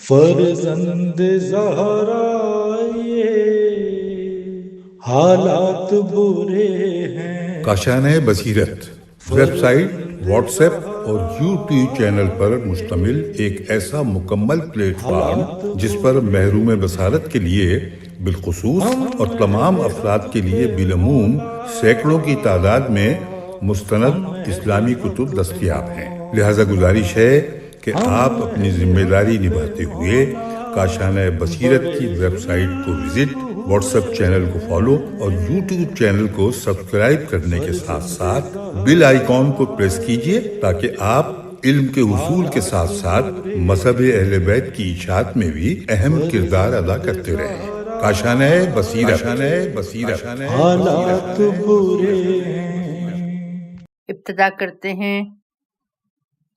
فرزند زہرا یہ حالات برے ہیں۔ کاشانۂ بصیرت ویب سائٹ، واٹس ایپ اور یوٹیوب چینل پر مشتمل ایک ایسا مکمل پلیٹ فارم جس پر محروم بصارت کے لیے بالخصوص اور تمام افراد کے لیے بالعموم سینکڑوں کی تعداد میں مستند اسلامی کتب دستیاب ہیں۔ لہذا گزارش ہے کہ آپ اپنی ذمہ داری نبھاتے ہوئے کاشانۂ بصیرت کی ویب سائٹ کو وزٹ، واٹس ایپ چینل کو فالو اور یوٹیوب چینل کو سبسکرائب کرنے کے ساتھ ساتھ بیل آئیکن کو پریس کیجیے تاکہ آپ علم کے حصول کے ساتھ ساتھ مذہب اہل بیت کی اشاعت میں بھی اہم کردار ادا کرتے رہیں۔ کاشانۂ بصیرت حالات برے ہیں۔ ابتدا کرتے ہیں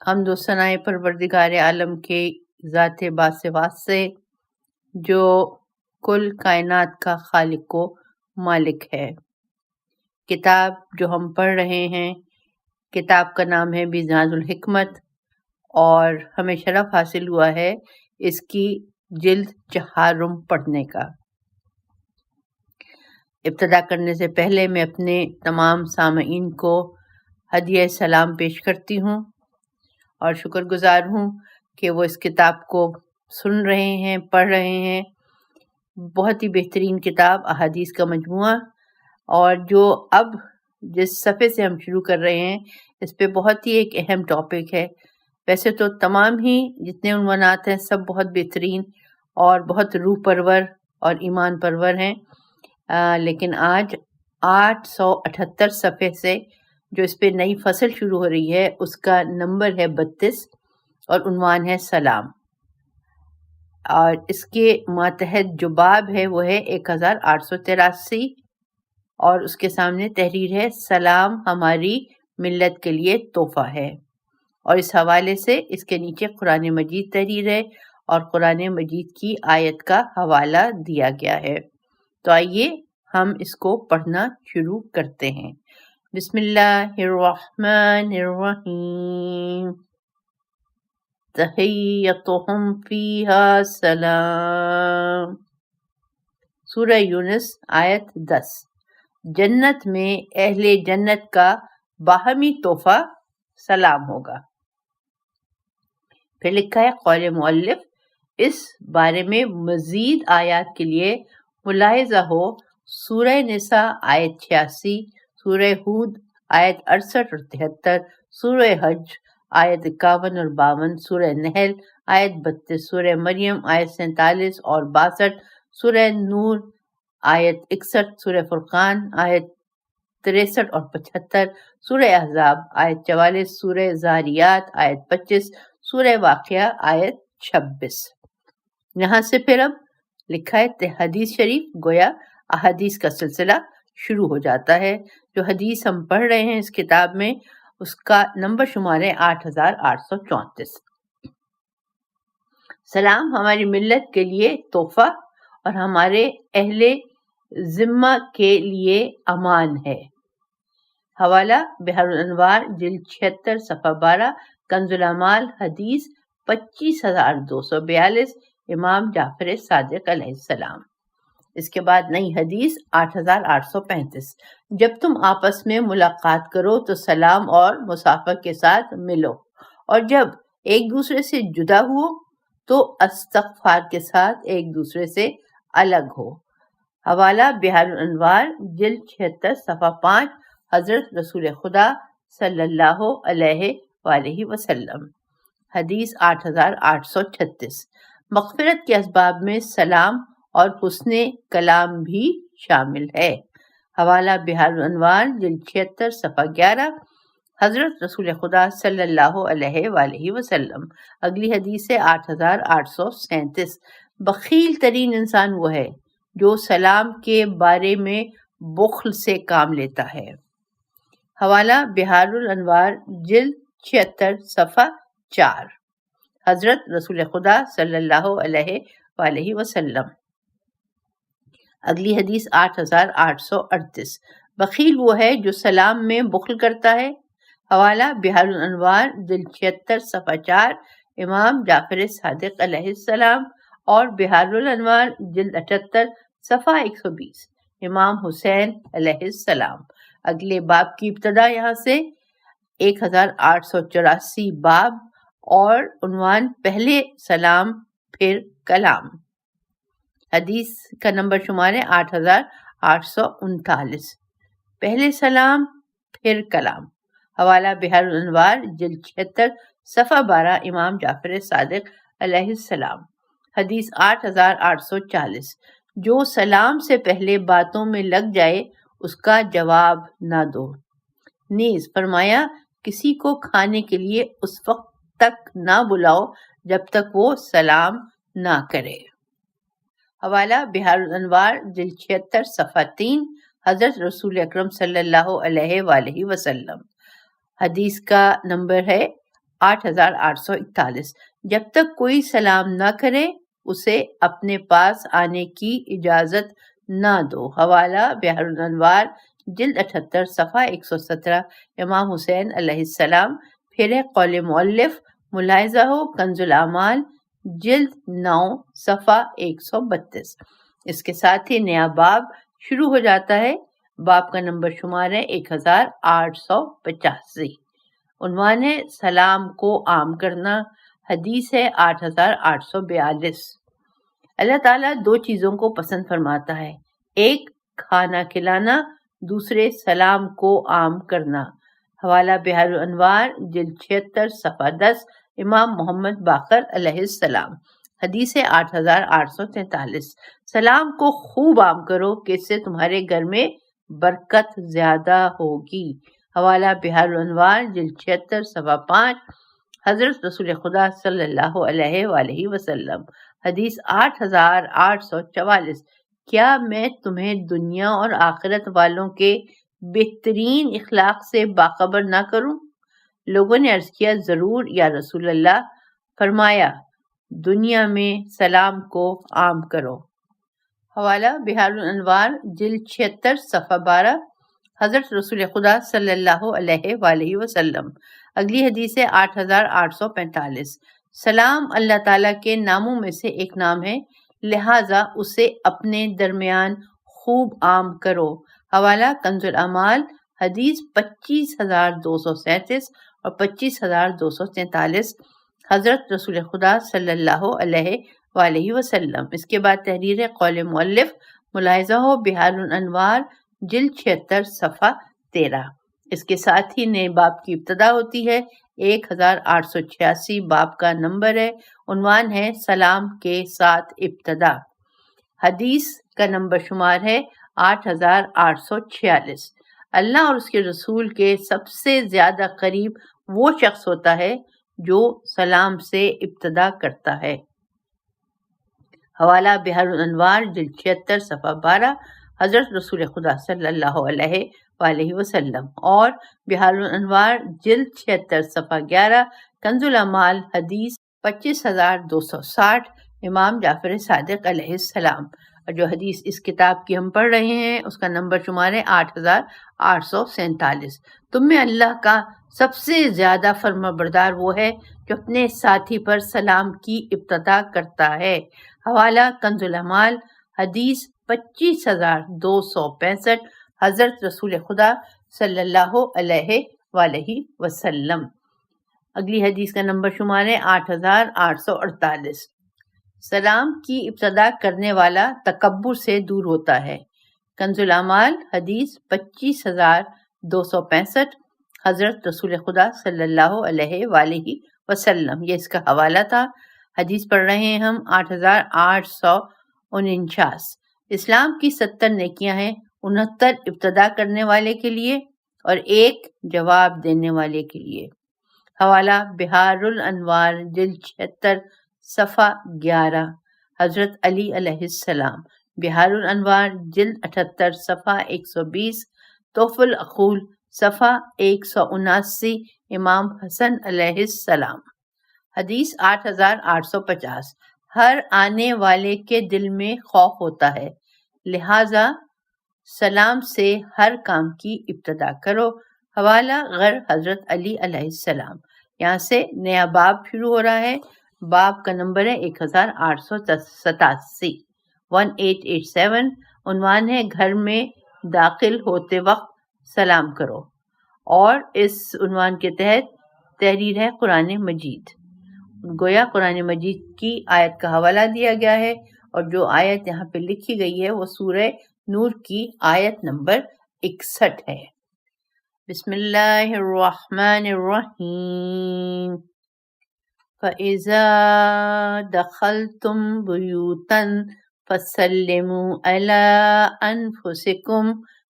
حمد و ثنائے پروردگار عالم کے ذات باسوات سے جو کل کائنات کا خالق و مالک ہے۔ کتاب جو ہم پڑھ رہے ہیں، کتاب کا نام ہے بیضاء الحکمت، اور ہمیں شرف حاصل ہوا ہے اس کی جلد 4 پڑھنے کا۔ ابتدا کرنے سے پہلے میں اپنے تمام سامعین کو ہدیہ سلام پیش کرتی ہوں اور شکر گزار ہوں کہ وہ اس کتاب کو سن رہے ہیں، پڑھ رہے ہیں۔ بہت ہی بہترین کتاب، احادیث کا مجموعہ، اور جو اب جس صفحے سے ہم شروع کر رہے ہیں اس پہ بہت ہی ایک اہم ٹاپک ہے۔ ویسے تو تمام ہی جتنے عنوانات ہیں سب بہت بہترین اور بہت روح پرور اور ایمان پرور ہیں، لیکن آج 878 صفحے سے جو اس پہ نئی فصل شروع ہو رہی ہے اس کا نمبر ہے 32 اور عنوان ہے سلام، اور اس کے ماتحت جو باب ہے وہ ہے 1883، اور اس کے سامنے تحریر ہے سلام ہماری ملت کے لیے تحفہ ہے، اور اس حوالے سے اس کے نیچے قرآن مجید تحریر ہے اور قرآن مجید کی آیت کا حوالہ دیا گیا ہے۔ تو آئیے ہم اس کو پڑھنا شروع کرتے ہیں۔ بسم اللہ الرحمن الرحیم۔ تحیتہم فیہا سلام۔ سورہ یونس آیت 10۔ جنت میں اہل جنت کا باہمی تحفہ سلام ہوگا۔ پھر لکھا ہے قول مؤلف، اس بارے میں مزید آیات کے لیے ملاحظہ ہو سورہ نساء آیت 86، سورہ ہود آیت 68 اور 73، سورہ حج آیت 51 اور 52، سورہ نحل آیت 32، سورہ مریم آیت 47 اور 62، سورہ نور آیت 61، سورہ فرقان آیت 63 اور 75، سورہ احزاب آیت 44، سورہ زاریات آیت 25، سورہ واقعہ آیت 26۔ یہاں سے پھر اب لکھا ہے حدیث شریف، گویا احادیث کا سلسلہ شروع ہو جاتا ہے۔ جو حدیث ہم پڑھ رہے ہیں اس کتاب میں اس کا نمبر شمار ہے 8834۔ سلام ہماری ملت کے لیے تحفہ اور ہمارے اہل ذمہ کے لیے امان ہے۔ حوالہ بحر الانوار جلد 76 صفحہ 12، کنز الاعمال حدیث 25242، امام جعفر صادق علیہ السلام۔ اس کے بعد نئی حدیث 8835۔ جب تم آپس میں ملاقات کرو تو سلام اور مصافحہ کے ساتھ ملو، اور جب ایک دوسرے سے جدا ہو تو استغفار کے ساتھ ایک دوسرے سے الگ ہو۔ حوالہ بحر الانوار جلد 76 صفحہ 5، حضرت رسول خدا صلی اللہ علیہ وآلہ وسلم۔ حدیث 8836۔ مغفرت کے اسباب میں سلام اور حسن کلام بھی شامل ہے۔ حوالہ بحر الانوار جلد 76 صفحہ 11، حضرت رسول خدا صلی اللہ علیہ وآلہ وسلم۔ اگلی حدیث ہے 8837۔ بخیل ترین انسان وہ ہے جو سلام کے بارے میں بخل سے کام لیتا ہے۔ حوالہ بحار الانوار جلد 76 صفحہ 4، حضرت رسول خدا صلی اللہ علیہ وآلہ وسلم۔ اگلی حدیث 8838۔ بخیل وہ ہے جو سلام میں بخل کرتا ہے۔ حوالہ بحار الانوار جلد 76 صفحہ 4، امام جعفر صادق علیہ السلام، اور بحار الانوار جلد 78 صفحہ 120 امام حسین علیہ السلام۔ اگلے باب کی ابتدا یہاں سے 1884 باب اور عنوان پہلے سلام پھر کلام۔ حدیث کا نمبر شمار ہے 8839۔ پہلے سلام پھر کلام۔ حوالہ بحار الانوار جلد 76 صفحہ 12 امام جعفر صادق علیہ السلام۔ حدیث 8840۔ جو سلام سے پہلے باتوں میں لگ جائے اس کا جواب نہ دو۔ نیز فرمایا کسی کو کھانے کے لیے اس وقت تک نہ بلاؤ جب تک وہ سلام نہ کرے۔ حوالہ بحار الانوار جلد 76 صفحہ 3 حضرت رسول اکرم صلی اللہ علیہ وآلہ وسلم۔ حدیث کا نمبر ہے 8841۔ جب تک کوئی سلام نہ کرے اسے اپنے پاس آنے کی اجازت نہ دو۔ حوالہ بحار الانوار جلد 78 صفحہ 117 امام حسین علیہ السلام۔ پھر ہے قول مؤلف، ملاحظہ ہو کنز الاعمال جلد 9 صفحہ 132۔ اس کے ساتھ ہی نیا باب شروع ہو جاتا ہے۔ باب کا نمبر شمار ہے 1885۔ عنوان ہے سلام کو عام کرنا۔ حدیث ہے 8842۔ اللہ تعالیٰ دو چیزوں کو پسند فرماتا ہے، ایک کھانا کھلانا، دوسرے سلام کو عام کرنا۔ حوالہ بحار الانوار جلد 76 صفحہ 10 امام محمد باقر علیہ السلام۔ حدیث ہے 8843۔ سلام کو خوب عام کرو کہ اس سے تمہارے گھر میں برکت زیادہ ہوگی۔ حوالہ بحار الانوار جلد 76 صفحہ 5 حضرت رسول خدا صلی اللہ علیہ وآلہ وسلم۔ حدیث 8844۔ کیا میں تمہیں دنیا اور آخرت والوں کے بہترین اخلاق سے باخبر نہ کروں؟ لوگوں نے عرض کیا ضرور یا رسول اللہ۔ فرمایا دنیا میں سلام کو عام کرو۔ حوالہ بحار الانوار جلد 76 صفحہ 12 حضرت رسول خدا صلی اللہ علیہ وآلہ وسلم۔ اگلی حدیث ہے 8845۔ سلام اللہ تعالیٰ کے ناموں میں سے ایک نام ہے، لہٰذا اسے اپنے درمیان خوب عام کرو۔ حوالہ کنز الاعمال حدیث 25237 اور 25243 حضرت رسول خدا صلی اللہ علیہ وآلہ وسلم۔ اس کے بعد تحریر قول مؤلف، ملاحظہ ہو بحار الانوار جلد 76 صفحہ 13۔ اس کے ساتھ ہی نئے باب کی ابتدا ہوتی ہے۔ 1886 باب کا نمبر ہے۔ عنوان ہے سلام کے ساتھ ابتدا۔ حدیث کا نمبر شمار ہے 8846۔ اللہ اور اس کے رسول کے سب سے زیادہ قریب وہ شخص ہوتا ہے جو سلام سے ابتدا کرتا ہے۔ حوالہ بحار الانوار جلد 76 صفحہ 12 حضرت رسول خدا صلی اللہ علیہ وآلہ وسلم، اور بحار الانوار جلد 76 صفحہ 11 کنز الاعمال حدیث 25260 امام جعفر صادق علیہ السلام۔ اور جو حدیث اس کتاب کی ہم پڑھ رہے ہیں اس کا نمبر شمار ہے 8847۔ تم میں اللہ کا سب سے زیادہ فرما بردار وہ ہے جو اپنے ساتھی پر سلام کی ابتدا کرتا ہے۔ حوالہ کنز الاعمال حدیث 25265 حضرت رسول خدا صلی اللہ علیہ وآلہ وسلم۔ اگلی حدیث کا نمبر شمار ہے 8848۔ سلام کی ابتدا کرنے والا تکبر سے دور ہوتا ہے۔ کنز الاعمال حدیث 25265 حضرت رسول خدا صلی اللہ علیہ وآلہ وسلم۔ یہ اس کا حوالہ تھا۔ حدیث پڑھ رہے ہیں ہم 8849۔ اسلام کی 70 نیکیاں ہیں، 69 ابتدا کرنے والے کے لیے اور 1 جواب دینے والے کے لیے۔ حوالہ بحار الانوار جلد 76 صفحہ 11 حضرت علی علیہ السلام۔ بحار الانوار جلد 78 صفحہ 120 تحف العقول صفحہ 179 امام حسن علیہ السلام۔ حدیث 8850۔ ہر آنے والے کے دل میں خوف ہوتا ہے، لہٰذا سلام سے ہر کام کی ابتدا کرو۔ حوالہ غر حضرت علی علیہ السلام۔ یہاں سے نیا باب شروع ہو رہا ہے۔ باب کا نمبر ہے 1887، 1887۔ عنوان ہے گھر میں داخل ہوتے وقت سلام کرو، اور اس عنوان کے تحت تحریر ہے قرآن مجید۔ گویا قرآن مجید کی آیت کا حوالہ دیا گیا ہے، اور جو آیت یہاں پہ لکھی گئی ہے وہ سورہ نور کی آیت نمبر 61 ہے۔ بسم اللہ الرحمن الرحیم۔ فَإِذَا دَخَلْتُمْ بُيُوتًا فَسَلِّمُوا عَلَىٰ أَنفُسِكُمْ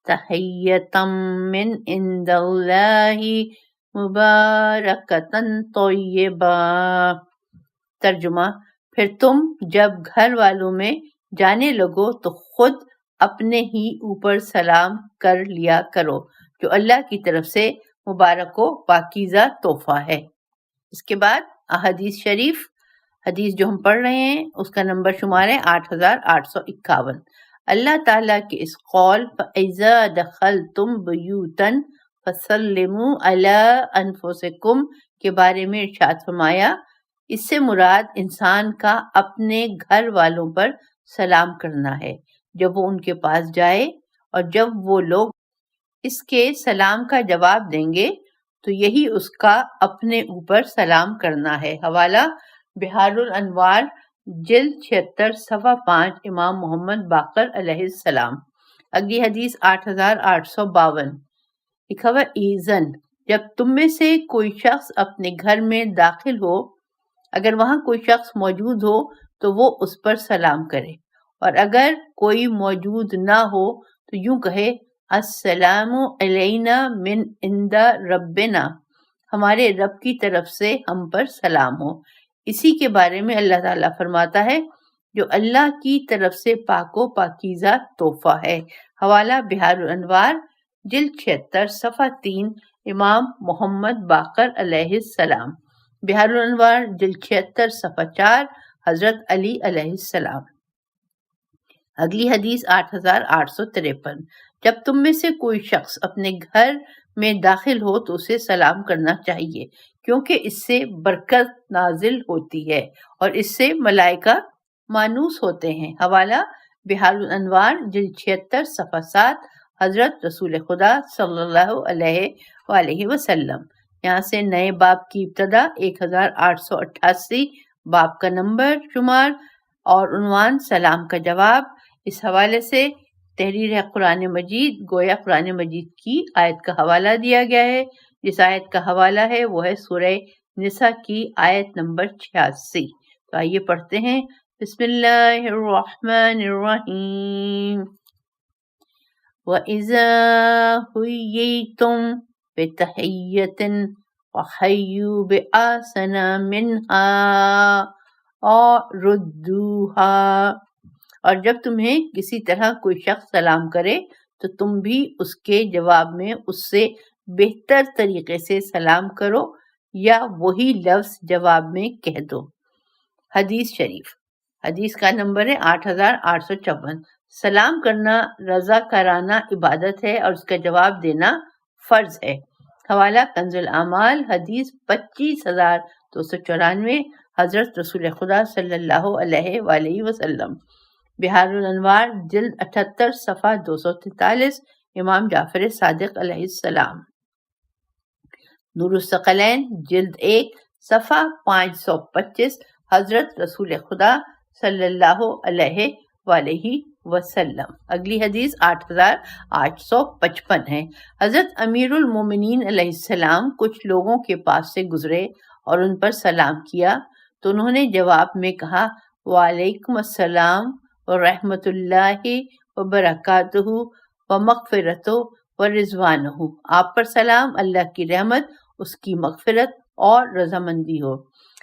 تَحِيَّةً مِّنْ عِندِ اللَّهِ مُبَارَكَةً طَيِّبَةً۔ ترجمہ: پھر تم جب گھر والوں میں جانے لگو تو خود اپنے ہی اوپر سلام کر لیا کرو، جو اللہ کی طرف سے مبارک و پاکیزہ تحفہ ہے۔ اس کے بعد احادیث شریف، حدیث جو ہم پڑھ رہے ہیں اس کا نمبر شمار ہے 8851۔ اللہ تعالیٰ کے اس قول فَإِذَا دَخَلْتُمْ بُيُوتًا فَسَلِّمُوا عَلَىٰ أَنفُسِكُمْ کے بارے میں ارشاد فرمایا، اس سے مراد انسان کا اپنے گھر والوں پر سلام کرنا ہے جب وہ ان کے پاس جائے، اور جب وہ لوگ اس کے سلام کا جواب دیں گے تو یہی اس کا اپنے اوپر سلام کرنا ہے۔ حوالہ بحار الانوار جلد 76 صفحہ 5، امام محمد باقر علیہ السلام۔ اگلی حدیث 8852، لکھا ہوا ایزن، جب تم میں سے کوئی شخص اپنے گھر میں داخل ہو، اگر وہاں کوئی شخص موجود ہو تو وہ اس پر سلام کرے، اور اگر کوئی موجود نہ ہو تو یوں کہے السلام علینا من عند ربنا، ہمارے رب کی طرف سے ہم پر سلام ہو۔ اسی کے بارے میں اللہ تعالیٰ فرماتا ہے جو اللہ کی طرف سے پاک و پاکیزہ تحفہ ہے۔ حوالہ بحار الانوار جلد 76 صفحہ 3، امام محمد باقر علیہ السلام۔ بحار الانوار جلد 76 صفحہ 4، حضرت علی علیہ السلام۔ اگلی حدیث 8853، جب تم میں سے کوئی شخص اپنے گھر میں داخل ہو تو اسے سلام کرنا چاہیے، کیونکہ اس سے برکت نازل ہوتی ہے اور اس سے ملائکہ مانوس ہوتے ہیں۔ حوالہ بحار الانوار جلد 76 صفحہ 7، حضرت رسول خدا صلی اللہ علیہ وآلہ وسلم۔ یہاں سے نئے باب کی ابتدا 1888، باب کا نمبر شمار اور عنوان سلام کا جواب۔ اس حوالے سے تحریر ہے قرآن مجید، گویا قرآن مجید کی آیت کا حوالہ دیا گیا ہے۔ جس آیت کا حوالہ ہے وہ ہے سورہ نساء کی آیت نمبر 86۔ تو آئیے پڑھتے ہیں، بسم اللہ الرحمن الرحیم۔ وَإِذَا حُيِّيتُم بِتَحِيَّةٍ فَحَيُّوا بِأَحْسَنَ مِنْهَا أَوْ رُدُّوهَا، اور جب تمہیں کسی طرح کوئی شخص سلام کرے تو تم بھی اس کے جواب میں اس سے بہتر طریقے سے سلام کرو یا وہی لفظ جواب میں کہہ دو۔ حدیث شریف، حدیث کا نمبر ہے 8854۔ سلام کرنا رضاکارانہ عبادت ہے اور اس کا جواب دینا فرض ہے۔ حوالہ کنز الاعمال حدیث 25294، حضرت رسول خدا صلی اللہ علیہ وآلہ وسلم۔ بحار الانوار جلد 78 صفحہ 243، امام جعفر صادق علیہ السلام۔ نور الثقلین جلد 1 صفحہ 525، حضرت رسول خدا صلی اللہ علیہ وآلہ وسلم۔ اگلی حدیث 8855 ہے۔ حضرت امیر المومنین علیہ السلام کچھ لوگوں کے پاس سے گزرے اور ان پر سلام کیا تو انہوں نے جواب میں کہا وعلیکم السلام ورحمۃ اللہ وبرکاتہ ومغفرتہ ورضوانہ، آپ پر سلام، اللہ کی رحمت، اس کی مغفرت اور رضامندی ہو۔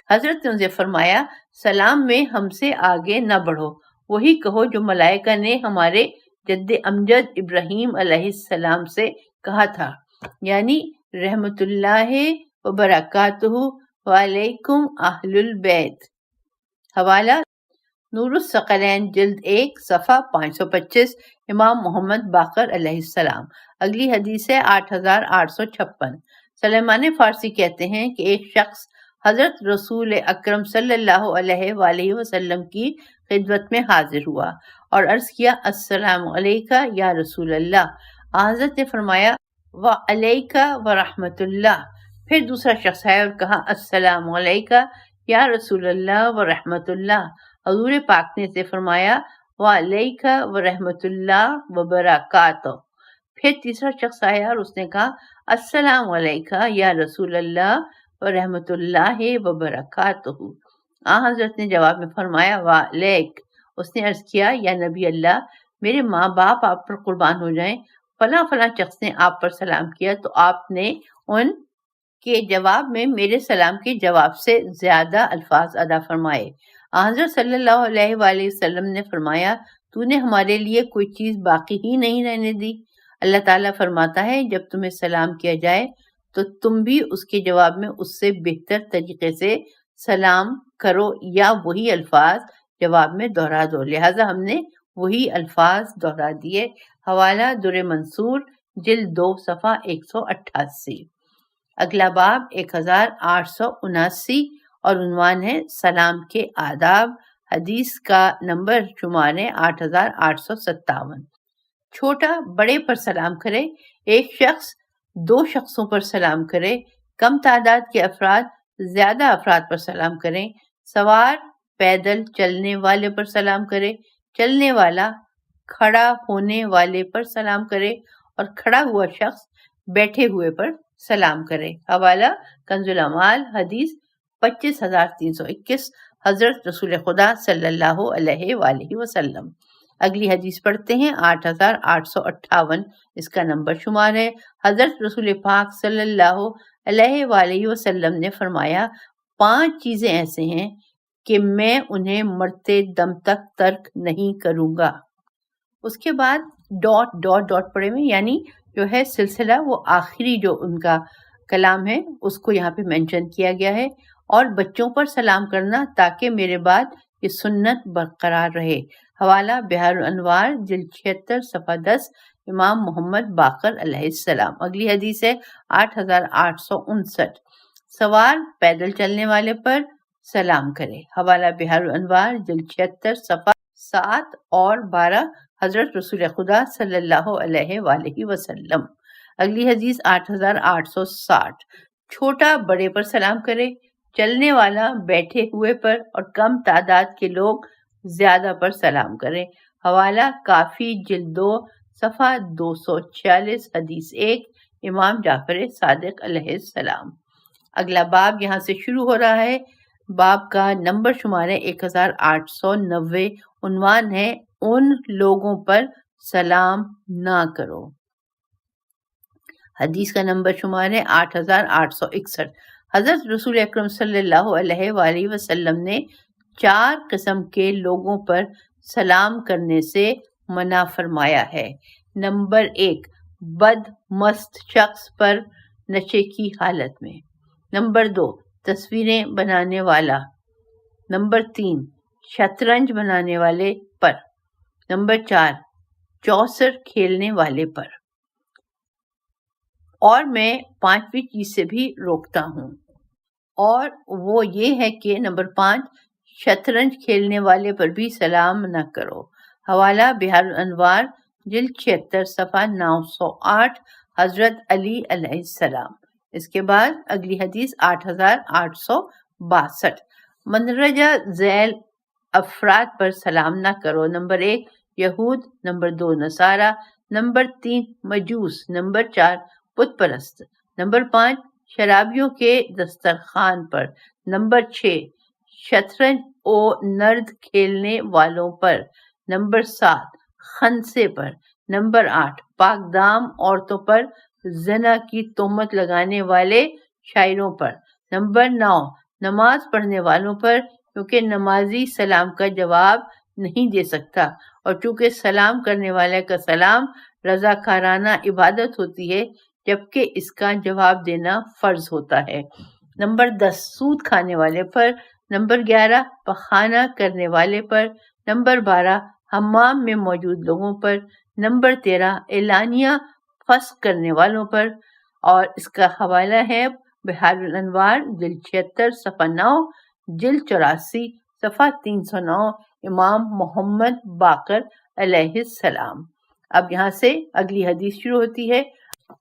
حضرت نے ان سے فرمایا سلام میں ہم سے آگے نہ بڑھو، وہی کہو جو ملائکہ نے ہمارے جد امجد ابراہیم علیہ السلام سے کہا تھا، یعنی رحمت اللہ وبرکاتہ وعلیکم اہل البیت۔ حوالہ نور الثقلین جلد 1 صفحہ 525، امام محمد باقر علیہ السلام۔ اگلی حدیث ہے 8856۔ سلیمان فارسی کہتے ہیں کہ ایک شخص حضرت رسول اکرم صلی اللہ علیہ وآلہ وسلم کی خدمت میں حاضر ہوا اور عرض کیا السلام علیکہ یا رسول اللہ۔ حضرت نے فرمایا وعلیکہ ورحمۃ اللہ۔ پھر دوسرا شخص آیا اور کہا السلام علیکہ یا رسول اللہ ورحمۃ اللہ۔ حضور پاک نے اسے فرمایا وعلیکہ ورحمۃ اللہ وبرکاتہ۔ پھر تیسرا شخص آیا اور اس نے کہا السلام علیکہ یا رسول اللہ ورحمۃ اللہ وبرکاتہ۔ حضرت نے جواب میں فرمایا وعلیک۔ اس نے عرض کیا یا نبی اللہ، میرے ماں باپ آپ پر قربان ہو جائیں، فلاں فلاں شخص نے آپ پر سلام کیا تو آپ نے ان کے جواب میں میرے سلام کے جواب سے زیادہ الفاظ ادا فرمائے۔ حضرت صلی اللہ علیہ وآلہ وسلم نے فرمایا تو نے ہمارے لیے کوئی چیز باقی ہی نہیں رہنے دی۔ اللہ تعالیٰ فرماتا ہے جب تمہیں سلام کیا جائے تو تم بھی اس کے جواب میں اس سے بہتر طریقے سے سلام کرو یا وہی الفاظ جواب میں دہرا دو، لہٰذا ہم نے وہی الفاظ دہرا دیے۔ حوالہ در منصور جلد 2 صفحہ 188۔ اگلا باب 1879 اور عنوان ہے سلام کے آداب۔ حدیث کا نمبر شمار ہے 8857۔ چھوٹا بڑے پر سلام کرے، ایک شخص 2 شخصوں پر سلام کرے، کم تعداد کے افراد زیادہ افراد پر سلام کریں، سوار پیدل چلنے والے پر سلام کرے، چلنے والا کھڑا ہونے والے پر سلام کرے اور کھڑا ہوا شخص بیٹھے ہوئے پر سلام کرے۔ حوالہ کنز الاعمال حدیث 25321، حضرت رسول خدا صلی اللہ علیہ وآلہ وسلم۔ اگلی حدیث پڑھتے ہیں 8858، اس کا نمبر شمار ہے۔ حضرت رسول پاک صلی اللہ علیہ وآلہ وسلم نے فرمایا 5 چیزیں ایسے ہیں کہ میں انہیں مرتے دم تک ترک نہیں کروں گا۔ اس کے بعد ڈاٹ ڈاٹ ڈاٹ پڑے ہوئے، یعنی جو ہے سلسلہ وہ آخری جو ان کا کلام ہے اس کو یہاں پہ مینشن کیا گیا ہے، اور بچوں پر سلام کرنا تاکہ میرے بعد یہ سنت برقرار رہے۔ حوالہ بحار الانوار جلد 76 صفحہ 10، امام محمد باقر علیہ السلام۔ اگلی حدیث ہے 8859، سوار پیدل چلنے والے پر سلام کرے۔ حوالہ بحار الانوار جلد 76 صفحہ 7 اور 12، حضرت رسول خدا صلی اللہ علیہ وآلہ وسلم۔ اگلی حدیث 8860، چھوٹا بڑے پر سلام کرے، چلنے والا بیٹھے ہوئے پر اور کم تعداد کے لوگ زیادہ پر سلام کریں۔ حوالہ کافی جلد 2 صفحہ 246، حدیث 1، امام جعفر صادق علیہ السلام۔ اگلا باب یہاں سے شروع ہو رہا ہے، باب کا نمبر شمار ہے 1890، عنوان ہے ان لوگوں پر سلام نہ کرو۔ حدیث کا نمبر شمار ہے 8861۔ حضرت رسول اکرم صلی اللہ علیہ وآلہ وسلم نے 4 قسم کے لوگوں پر سلام کرنے سے منع فرمایا ہے۔ نمبر 1، بد مست شخص پر نشے کی حالت میں۔ نمبر 2، تصویریں بنانے والا۔ نمبر 3، شطرنج بنانے والے پر۔ نمبر 4، چوسر کھیلنے والے پر۔ اور میں 5ویں چیز سے بھی روکتا ہوں، اور وہ یہ ہے کہ نمبر 5، شطرنج کھیلنے والے پر بھی سلام نہ کرو۔ حوالہ بحار الانوار جلد 76 صفحہ 908، حضرت علی علیہ السلام۔ اس کے بعد اگلی حدیث 8862، مندرجہ ذیل افراد پر سلام نہ کرو۔ نمبر 1، یہود۔ نمبر 2، نصارہ۔ نمبر 3، مجوس۔ نمبر 4، بت پرست۔ نمبر 5، شرابیوں کے دسترخوان پر۔ نمبر 6، شطرنج و نرد کھیلنے والوں پر۔ نمبر 7، خنثی پر۔ نمبر 8، پاک دام عورتوں پر زنا کی تہمت لگانے والے شاعروں پر۔ نمبر 9، نماز پڑھنے والوں پر، کیونکہ نمازی سلام کا جواب نہیں دے سکتا، اور چونکہ سلام کرنے والے کا سلام رضاکارانہ عبادت ہوتی ہے جبکہ اس کا جواب دینا فرض ہوتا ہے۔ نمبر 10، سود کھانے والے پر۔ نمبر 11، پخانہ کرنے والے پر۔ نمبر 12، حمام میں موجود لوگوں پر۔ نمبر 13، اعلانیہ فسق کرنے والوں پر۔ اور اس کا حوالہ ہے بحار الانوار جلد 76 صفحہ 9، جلد 84 صفحہ 309، امام محمد باقر علیہ السلام۔ اب یہاں سے اگلی حدیث شروع ہوتی ہے۔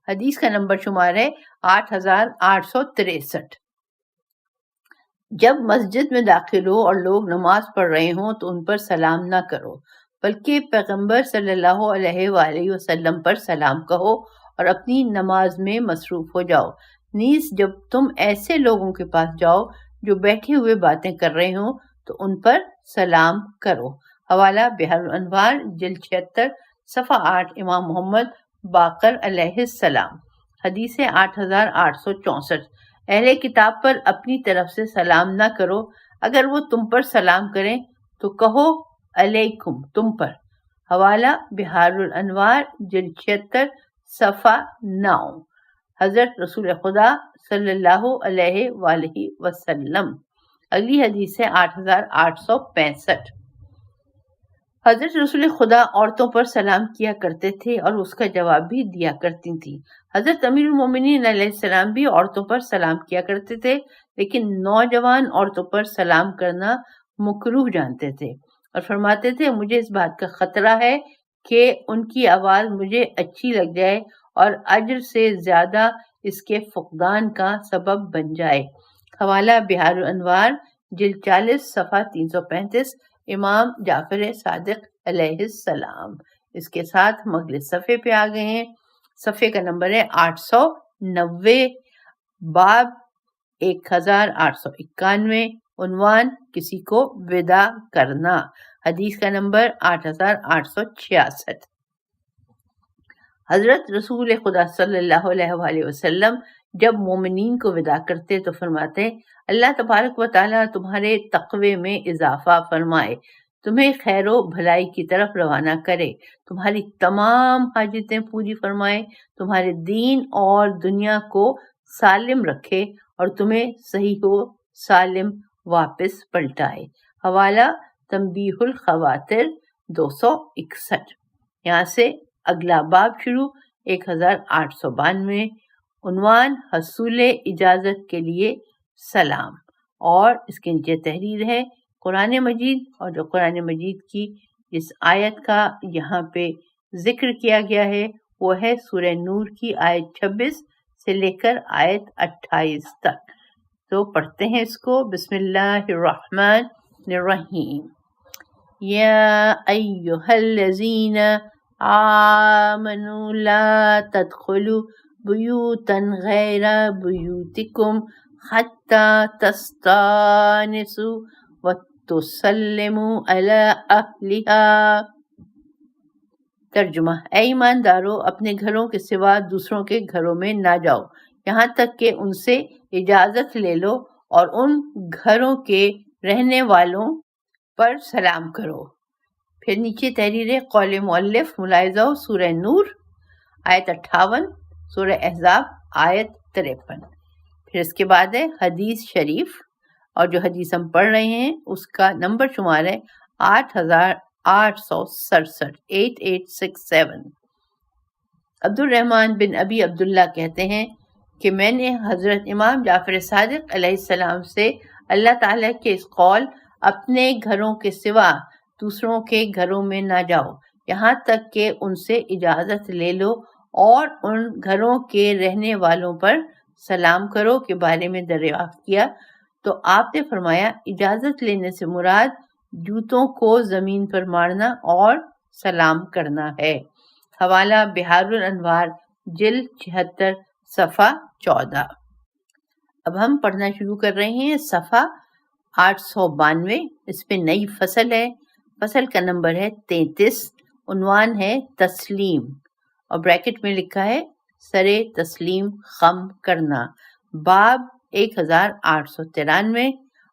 حدیث کا نمبر شمار ہے 8863۔ جب مسجد میں داخل ہو اور لوگ نماز پڑھ رہے ہوں تو ان پر سلام نہ کرو، بلکہ پیغمبر صلی اللہ علیہ وآلہ وسلم پر سلام کہو اور اپنی نماز میں مصروف ہو جاؤ۔ نیز جب تم ایسے لوگوں کے پاس جاؤ جو بیٹھے ہوئے باتیں کر رہے ہوں تو ان پر سلام کرو۔ حوالہ بحار الانوار جلد 76 صفحہ 8، امام محمد باقر علیہ السلام۔ حدیث 8864۔ اہل کتاب پر اپنی طرف سے سلام نہ کرو، اگر وہ تم پر سلام کریں تو کہو علیکم، تم پر۔ حوالہ بحار الانوار جلد 76 صفحہ 9۔ حضرت رسول خدا صلی اللہ علیہ وآلہ وسلم۔ اگلی حدیث ہے 8865۔ حضرت رسول خدا عورتوں پر سلام کیا کرتے تھے اور اس کا جواب بھی دیا کرتی تھیں۔ حضرت امیر المومنین علیہ السلام بھی عورتوں پر سلام کیا کرتے تھے، لیکن نوجوان عورتوں پر سلام کرنا مکروہ جانتے تھے اور فرماتے تھے مجھے اس بات کا خطرہ ہے کہ ان کی آواز مجھے اچھی لگ جائے اور اجر سے زیادہ اس کے فقدان کا سبب بن جائے۔ حوالہ بحار الانوار جلد 40 صفحہ 335، امام جعفر صادق علیہ السلام۔ اس کے ساتھ ہم اگلے صفحے پہ آ گئے ہیں۔ صفحے کا نمبر ہے 890، باب 1891، عنوان کسی کو ودا کرنا۔ حدیث کا نمبر 8866۔ حضرت رسول خدا صلی اللہ علیہ وآلہ وسلم جب مومنین کو ودا کرتے تو فرماتے اللہ تبارک و تعالیٰ تمہارے تقوی میں اضافہ فرمائے، تمہیں خیر و بھلائی کی طرف روانہ کرے، تمہاری تمام حاجتیں پوری فرمائے، تمہارے دین اور دنیا کو سالم رکھے اور تمہیں صحیح و سالم واپس پلٹائے۔ حوالہ تنبیہ الخواطر 261۔ یہاں سے اگلا باب شروع 1892، عنوان حصول اجازت کے لیے سلام، اور اس کے نیچے تحریر ہے قرآن مجید، اور جو قرآن مجید کی جس آیت کا یہاں پہ ذکر کیا گیا ہے وہ ہے سورہ نور کی آیت 26 سے لے کر آیت 28 تک۔ تو پڑھتے ہیں اس کو۔ بسم اللہ الرحمن الرحیم۔ یا ایہا الذین آمنوا لا تدخلوا بیوتا غیر بیوتکم حتی تستانسوا وتسلموا علی اہلہا۔ ترجمہ: اے ایماندارو، اپنے گھروں کے سوا دوسروں کے گھروں میں نہ جاؤ یہاں تک کہ ان سے اجازت لے لو اور ان گھروں کے رہنے والوں پر سلام کرو۔ پھر نیچے تحریر قول مؤلف، ملاحظہ سورہ نور آیت 58، سورہ احزاب آیت 53۔ پھر اس کے بعد ہے حدیث شریف، اور جو حدیث ہم پڑھ رہے ہیں اس کا نمبر شمار ہے 8867، 8867۔ عبد الرحمن بن ابی عبداللہ کہتے ہیں کہ میں نے حضرت امام جعفر صادق علیہ السلام سے اللہ تعالیٰ کے اس قول اپنے گھروں کے سوا دوسروں کے گھروں میں نہ جاؤ یہاں تک کہ ان سے اجازت لے لو اور ان گھروں کے رہنے والوں پر سلام کرو کے بارے میں دریافت کیا تو آپ نے فرمایا اجازت لینے سے مراد جوتوں کو زمین پر مارنا اور سلام کرنا ہے۔ حوالہ بحار الانوار جلد 76 صفحہ 14۔ اب ہم پڑھنا شروع کر رہے ہیں صفحہ 892۔ اس پہ نئی فصل ہے، فصل کا نمبر ہے 33، عنوان ہے تسلیم، اور بریکٹ میں لکھا ہے سرے تسلیم خم کرنا، باب 1893،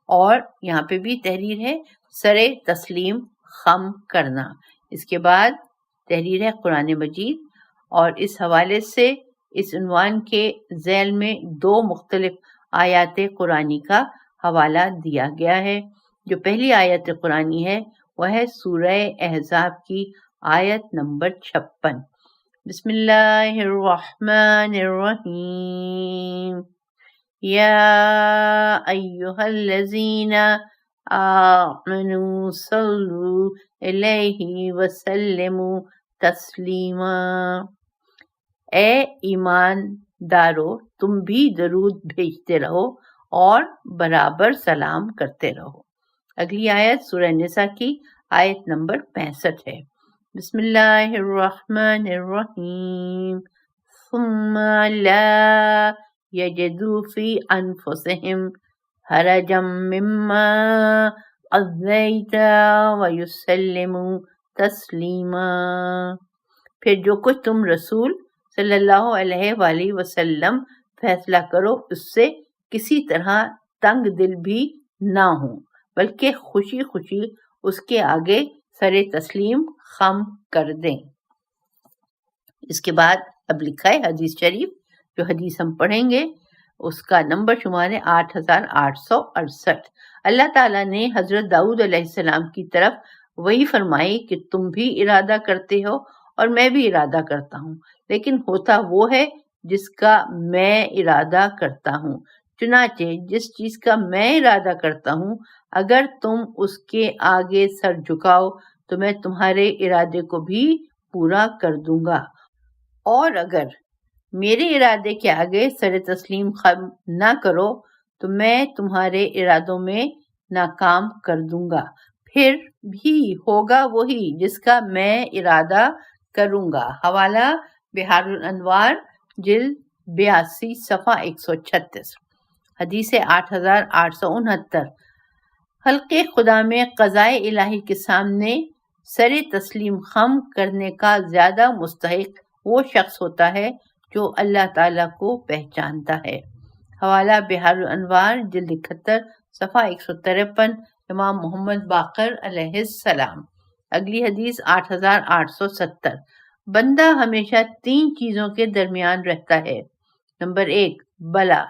اور یہاں پہ بھی تحریر ہے سرے تسلیم خم کرنا۔ اس کے بعد تحریر ہے قرآن مجید، اور اس حوالے سے اس عنوان کے ذیل میں 2 مختلف آیات قرآنی کا حوالہ دیا گیا ہے۔ جو پہلی آیت قرآنی ہے وہ ہے سورہ احزاب کی آیت نمبر 56۔ بسم اللہ الرحمن الرحیم یا ایہا الذین آمنوا صلوا علیہ وسلموا تسلیما، اے ایمان دارو تم بھی درود بھیجتے رہو اور برابر سلام کرتے رہو۔ اگلی آیت سورہ نساء کی آیت نمبر 65 ہے۔ بسم اللہ الرحمن الرحیم ثم لا یجدوا فی انفسہم حرجا مما قضیت ویسلموا تسلیما، پھر جو کچھ تم رسول صلی اللہ علیہ وآلہ وسلم فیصلہ کرو اس سے کسی طرح تنگ دل بھی نہ ہوں، بلکہ خوشی خوشی اس کے آگے سر تسلیم خم کر دیں۔ اس کے بعد اب لکھا ہے حدیث شریف، جو حدیث ہم پڑھیں گے اس کا نمبر شمار ہے 8868۔ اللہ تعالیٰ نے حضرت داؤد علیہ السلام کی طرف وہی فرمائی کہ تم بھی ارادہ کرتے ہو اور میں بھی ارادہ کرتا ہوں، لیکن ہوتا وہ ہے جس کا میں ارادہ کرتا ہوں۔ چنانچہ جس چیز کا میں ارادہ کرتا ہوں اگر تم اس کے آگے سر جھکاؤ تو میں تمہارے ارادے کو بھی پورا کر دوں گا، اور اگر میرے ارادے کے آگے سر تسلیم خم نہ کرو تو میں تمہارے ارادوں میں ناکام کر دوں گا، پھر بھی ہوگا وہی جس کا میں ارادہ کروں گا۔ حوالہ بحار الانوار جلد 82 صفحہ 136۔ حدیث 8869۔ خلق خدا میں قضائے الہی کے سامنے سر تسلیم خم کرنے کا زیادہ مستحق وہ شخص ہوتا ہے جو اللہ تعالیٰ کو پہچانتا ہے۔ حوالہ بحار الانوار جلد 71 صفحہ 153، امام محمد باقر علیہ السلام۔ اگلی حدیث 8870۔ بندہ ہمیشہ 3 چیزوں کے درمیان رہتا ہے، نمبر 1 بلا،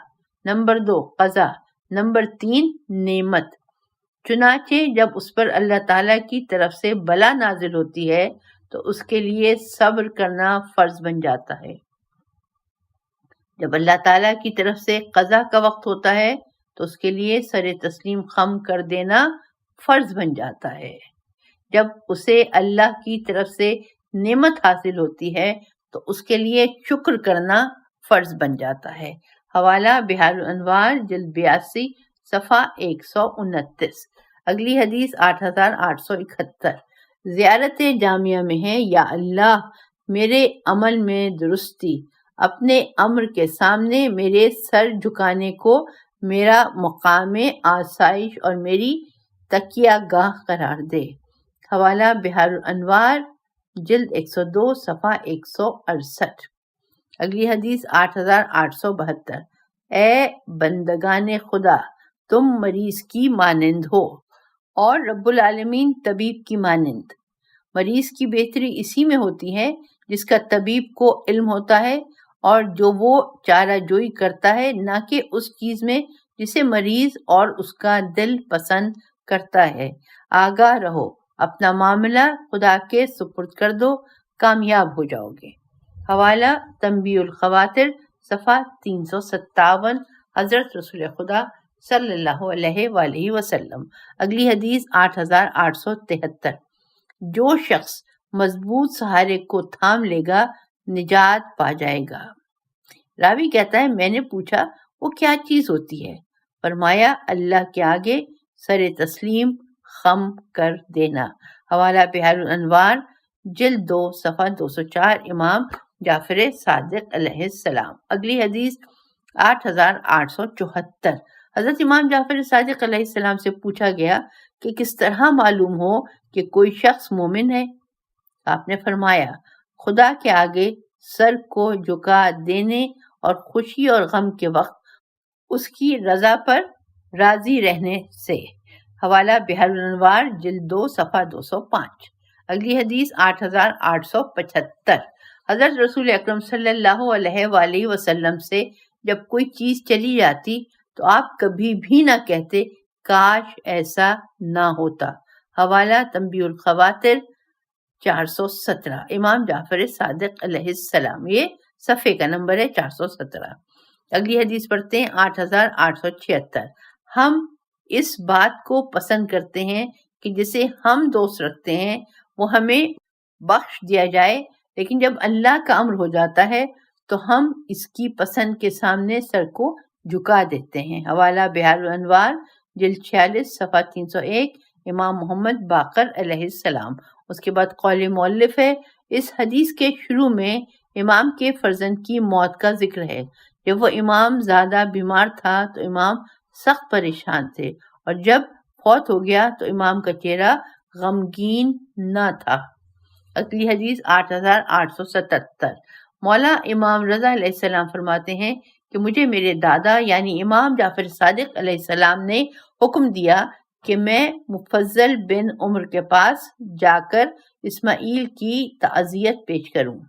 نمبر 2 قضا، نمبر 3 نعمت۔ چنانچہ جب اس پر اللہ تعالیٰ کی طرف سے بلا نازل ہوتی ہے تو اس کے لیے صبر کرنا فرض بن جاتا ہے۔ جب اللہ تعالیٰ کی طرف سے قضا کا وقت ہوتا ہے تو اس کے لیے سر تسلیم خم کر دینا فرض بن جاتا ہے۔ جب اسے اللہ کی طرف سے نعمت حاصل ہوتی ہے تو اس کے لیے شکر کرنا فرض بن جاتا ہے۔ حوالہ بحار الانوار جلد 82 صفحہ 129۔ اگلی حدیث 8871۔ زیارت جامعہ میں ہے، یا اللہ میرے عمل میں درستی، اپنے امر کے سامنے میرے سر جھکانے کو میرا مقام آسائش اور میری تکیہ گاہ قرار دے۔ حوالہ بحار الانوار جلد 102 صفحہ 168۔ اگلی حدیث 8872۔ اے بندگان خدا تم مریض کی مانند ہو اور رب العالمین طبیب کی مانند۔ مریض کی بہتری اسی میں ہوتی ہے جس کا طبیب کو علم ہوتا ہے اور جو وہ چارہ جوئی کرتا ہے، نہ کہ اس چیز میں جسے مریض اور اس کا دل پسند کرتا ہے۔ آگاہ رہو، اپنا معاملہ خدا کے سپرد کر دو، کامیاب ہو جاؤ گے۔ حوالہ تنبیہ الخواطر صفحہ 357۔ حضرت رسول خدا صلی اللہ علیہ وآلہ وسلم۔ اگلی حدیث 8873۔ جو شخص مضبوط سہارے کو تھام لے گا نجات پا جائے گا۔ راوی کہتا ہے میں نے پوچھا وہ کیا چیز ہوتی ہے؟ فرمایا اللہ کے آگے سر تسلیم خم کر دینا۔ حوالہ بحار الانوار جلد 2 صفحہ 204، امام جعفر صادق علیہ السلام۔ اگلی حدیث 8874۔ حضرت امام جعفر صادق علیہ السلام سے پوچھا گیا کہ کس طرح معلوم ہو کہ کوئی شخص مومن ہے؟ آپ نے فرمایا خدا کے آگے سر کو جھکا دینے اور خوشی اور غم کے وقت اس کی رضا پر راضی رہنے سے۔ حوالہ بحار الانوار جلد 2 صفحہ 205۔ اگلی حدیث 8875۔ حضرت رسول اکرم صلی اللہ علیہ وآلہ وسلم سے جب کوئی چیز چلی جاتی تو آپ کبھی بھی نہ کہتے کاش ایسا نہ ہوتا۔ حوالہ تنبیہ الخواطر 417 امام جعفر صادق علیہ السلام، یہ صفحے کا نمبر ہے 417۔ اگلی حدیث پڑھتے ہیں 8876۔ ہم اس بات کو پسند کرتے ہیں کہ جسے ہم دوست رکھتے ہیں وہ ہمیں بخش دیا جائے، لیکن جب اللہ کا امر ہو جاتا ہے تو ہم اس کی پسند کے سامنے سر کو جھکا دیتے ہیں۔ حوالہ بحار الانوار جلد 46 صفحہ 301، امام محمد باقر علیہ السلام۔ اس کے بعد قول مؤلف ہے، اس حدیث کے شروع میں امام کے فرزند کی موت کا ذکر ہے۔ جب وہ امام زیادہ بیمار تھا تو امام سخت پریشان تھے، اور جب فوت ہو گیا تو امام کا چہرہ غمگین نہ تھا۔ اگلی حدیث 8877۔ مولا امام رضا علیہ السلام فرماتے ہیں کہ مجھے میرے دادا یعنی امام جعفر صادق علیہ السلام نے حکم دیا کہ میں مفضل بن عمر کے پاس جا کر اسماعیل کی تعزیت پیش کروں۔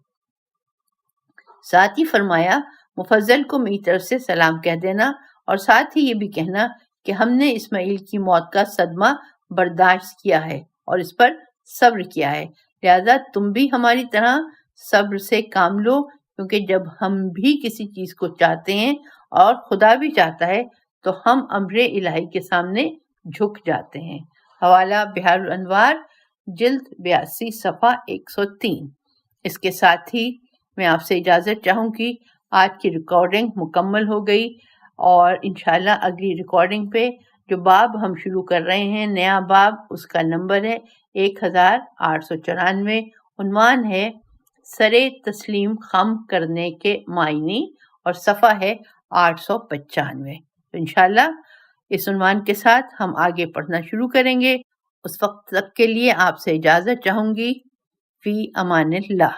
ساتھ ہی فرمایا مفضل کو میری طرف سے سلام کہہ دینا، اور ساتھ ہی یہ بھی کہنا کہ ہم نے اسماعیل کی موت کا صدمہ برداشت کیا ہے اور اس پر صبر کیا ہے، لہذا تم بھی ہماری طرح صبر سے کام لو، کیونکہ جب ہم بھی کسی چیز کو چاہتے ہیں اور خدا بھی چاہتا ہے تو ہم امر الہی کے سامنے جھک جاتے ہیں۔ حوالہ بحار الانوار جلد 82 صفحہ 103۔ اس کے ساتھ ہی میں آپ سے اجازت چاہوں گی، آج کی ریکارڈنگ مکمل ہو گئی، اور انشاءاللہ اگلی ریکارڈنگ پہ جو باب ہم شروع کر رہے ہیں، نیا باب، اس کا نمبر ہے 1894، عنوان ہے سر تسلیم خم کرنے کے معنی، اور صفحہ ہے 895۔ تو انشاءاللہ اس عنوان کے ساتھ ہم آگے پڑھنا شروع کریں گے۔ اس وقت تک کے لیے آپ سے اجازت چاہوں گی، فی امان اللہ۔